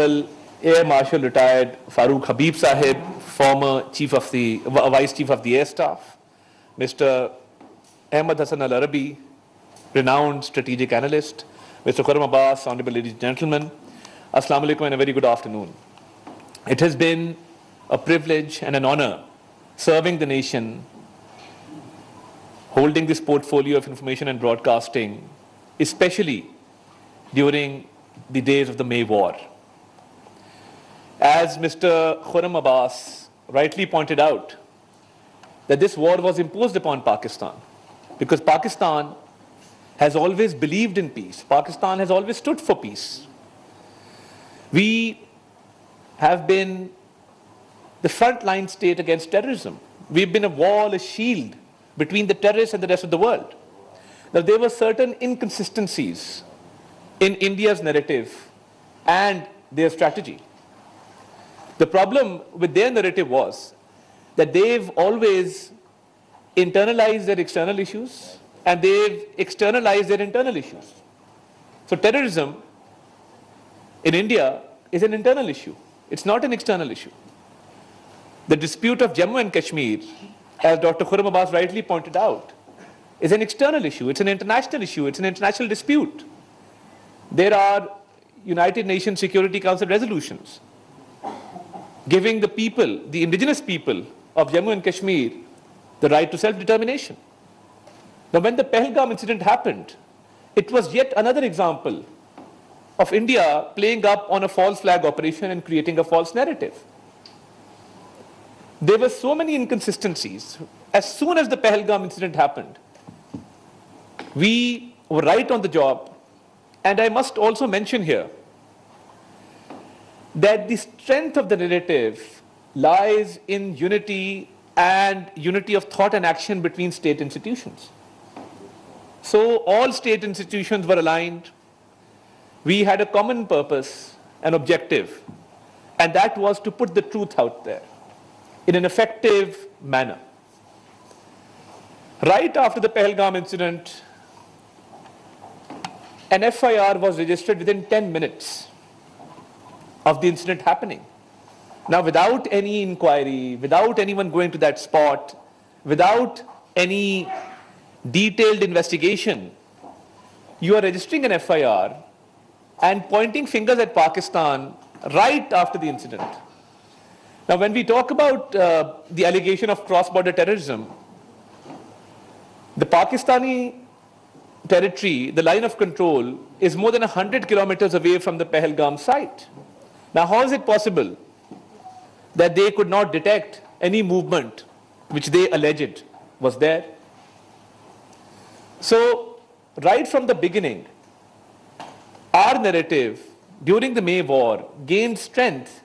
Honorable Air Marshal retired Farooq Habib Sahib, former Vice Chief of the Air Staff, Mr. Ahmed Hassan Al-Arabi, renowned strategic analyst, Mr. Khurram Abbas, honorable ladies and gentlemen, Assalamu alaikum and a very good afternoon. It has been a privilege and an honor serving the nation, holding this portfolio of information and broadcasting, especially during the days of the May War. As Mr. Khurram Abbas rightly pointed out, that this war was imposed upon Pakistan because Pakistan has always believed in peace. Pakistan has always stood for peace. We have been the frontline state against terrorism. We've been a wall, a shield between the terrorists and the rest of the world. Now, there were certain inconsistencies in India's narrative and their strategy. The problem with their narrative was that they've always internalized their external issues and they've externalized their internal issues. So terrorism in India is an internal issue. It's not an external issue. The dispute of Jammu and Kashmir, as Dr. Khurram Abbas rightly pointed out, is an external issue. It's an international issue. It's an international dispute. There are United Nations Security Council resolutions giving the people, the indigenous people of Jammu and Kashmir, the right to self-determination. Now, when the Pahalgam incident happened, it was yet another example of India playing up on a false flag operation and creating a false narrative. There were so many inconsistencies. As soon as the Pahalgam incident happened, we were right on the job. And I must also mention here that the strength of the narrative lies in unity and unity of thought and action between state institutions. So all state institutions were aligned. We had a common purpose, an objective, and that was to put the truth out there in an effective manner. Right after the Pahalgam incident, an FIR was registered within 10 minutes of the incident happening. Now, without any inquiry, without anyone going to that spot, without any detailed investigation, you are registering an FIR and pointing fingers at Pakistan right after the incident. Now, when we talk about the allegation of cross-border terrorism, the Pakistani territory, the line of control, is more than 100 kilometers away from the Pahalgam site. Now, how is it possible that they could not detect any movement which they alleged was there? So, right from the beginning, our narrative during the May War gained strength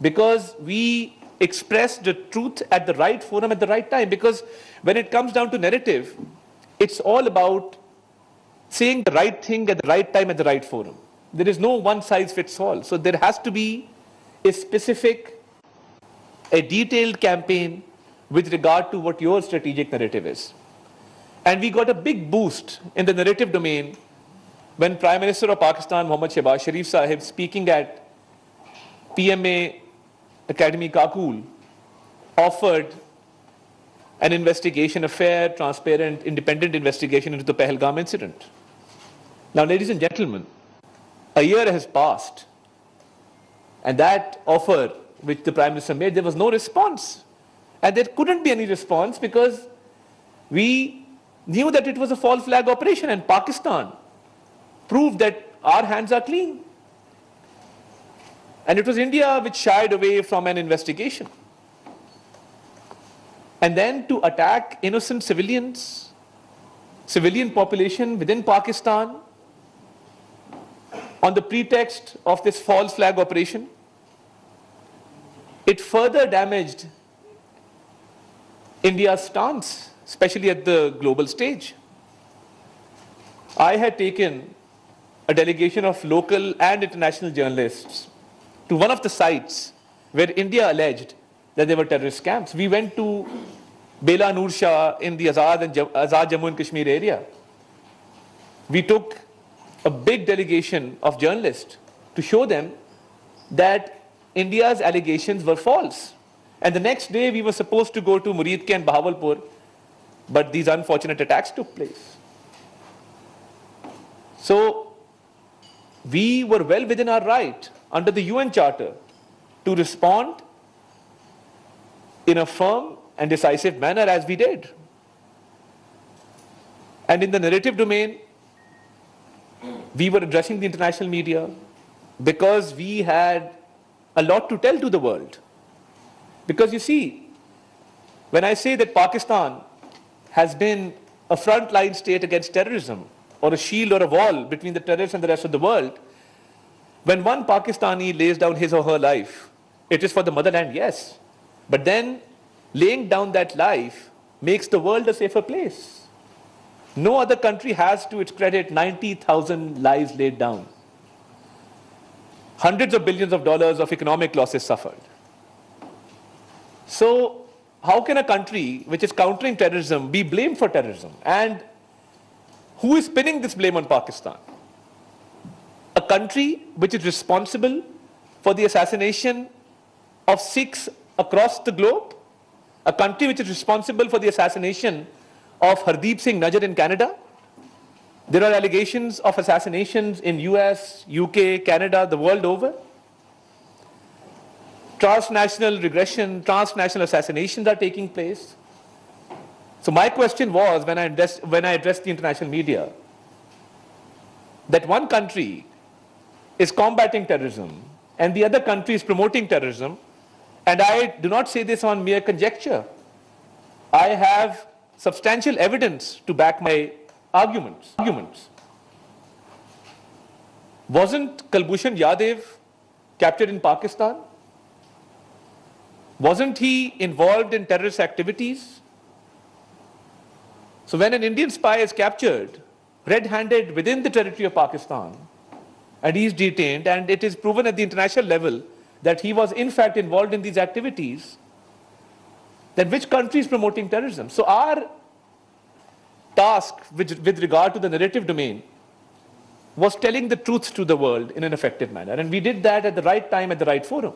because we expressed the truth at the right forum at the right time. Because when it comes down to narrative, it's all about saying the right thing at the right time at the right forum. There is no one size fits all. So there has to be a specific, a detailed campaign with regard to what your strategic narrative is. And we got a big boost in the narrative domain when Prime Minister of Pakistan, Mohammad Shehbaz Sharif Sahib, speaking at PMA Academy Kakul, offered an investigation, a fair, transparent, independent investigation into the Pahalgam incident. Now, ladies and gentlemen, a year has passed, and that offer which the Prime Minister made, there was no response. And there couldn't be any response because we knew that it was a false flag operation, and Pakistan proved that our hands are clean. And it was India which shied away from an investigation. And then to attack innocent civilians, civilian population within Pakistan on the pretext of this false flag operation, it further damaged India's stance, especially at the global stage. I had taken a delegation of local and international journalists to one of the sites where India alleged that there were terrorist camps. We went to Bela Noor Shah in the Azad Jammu and Kashmir area. We took a big delegation of journalists to show them that India's allegations were false. And the next day we were supposed to go to Muridke and Bahawalpur, but these unfortunate attacks took place. So we were well within our right under the UN Charter to respond in a firm and decisive manner as we did. And in the narrative domain, we were addressing the international media because we had a lot to tell to the world. Because you see, when I say that Pakistan has been a frontline state against terrorism, or a shield or a wall between the terrorists and the rest of the world, when one Pakistani lays down his or her life, it is for the motherland, yes. But then laying down that life makes the world a safer place. No other country has to its credit 90,000 lives laid down. Hundreds of billions of dollars of economic losses suffered. So how can a country which is countering terrorism be blamed for terrorism? And who is pinning this blame on Pakistan? A country which is responsible for the assassination of Sikhs across the globe? A country which is responsible for the assassination of Hardeep Singh Najjar in Canada? There are allegations of assassinations in US, UK, Canada, the world over. Transnational regression, transnational assassinations are taking place. So my question was, when I addressed the international media, that one country is combating terrorism and the other country is promoting terrorism, and I do not say this on mere conjecture. I have substantial evidence to back my arguments. Wasn't Kulbhushan Yadav captured in Pakistan? Wasn't he involved in terrorist activities? So when an Indian spy is captured, red-handed within the territory of Pakistan, and he is detained, and it is proven at the international level that he was in fact involved in these activities, then which country is promoting terrorism? So our task with regard to the narrative domain was telling the truth to the world in an effective manner, and we did that at the right time, at the right forum.